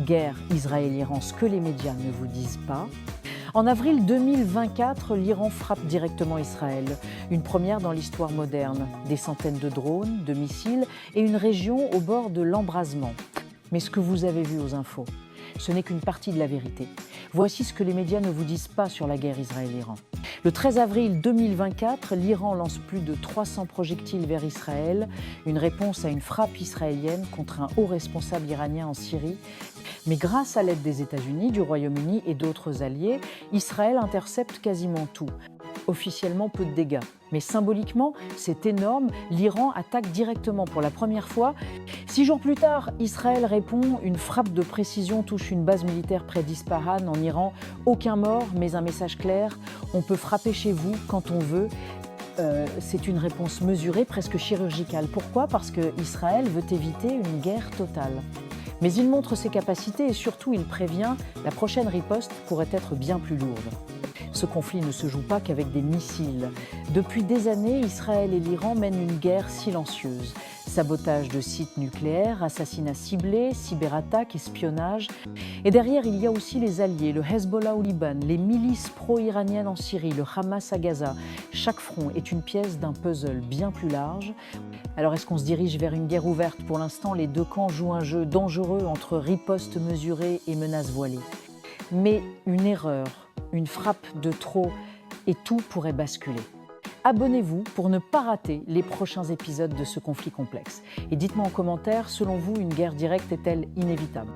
Guerre Israël-Iran, ce que les médias ne vous disent pas. En avril 2024, l'Iran frappe directement Israël, une première dans l'histoire moderne. Des centaines de drones, de missiles et une région au bord de l'embrasement. Mais ce que vous avez vu aux infos, ce n'est qu'une partie de la vérité. Voici ce que les médias ne vous disent pas sur la guerre Israël-Iran. Le 13 avril 2024, l'Iran lance plus de 300 projectiles vers Israël, une réponse à une frappe israélienne contre un haut responsable iranien en Syrie. Mais grâce à l'aide des États-Unis, du Royaume-Uni et d'autres alliés, Israël intercepte quasiment tout. Officiellement, peu de dégâts. Mais symboliquement, c'est énorme. L'Iran attaque directement pour la première fois. 6 jours plus tard, Israël répond. Une frappe de précision touche une base militaire près d'Ispahan, en Iran. Aucun mort, mais un message clair. On peut frapper chez vous quand on veut. C'est une réponse mesurée, presque chirurgicale. Pourquoi ? Parce qu'Israël veut éviter une guerre totale. Mais il montre ses capacités et surtout il prévient, la prochaine riposte pourrait être bien plus lourde. Ce conflit ne se joue pas qu'avec des missiles. Depuis des années, Israël et l'Iran mènent une guerre silencieuse. Sabotage de sites nucléaires, assassinats ciblés, cyberattaques, espionnage. Et derrière, il y a aussi les alliés, le Hezbollah au Liban, les milices pro-iraniennes en Syrie, le Hamas à Gaza. Chaque front est une pièce d'un puzzle bien plus large. Alors est-ce qu'on se dirige vers une guerre ouverte ? Pour l'instant, les deux camps jouent un jeu dangereux entre riposte mesurée et menaces voilées. Mais une erreur, une frappe de trop, et tout pourrait basculer. Abonnez-vous pour ne pas rater les prochains épisodes de ce conflit complexe. Et dites-moi en commentaire, selon vous, une guerre directe est-elle inévitable ?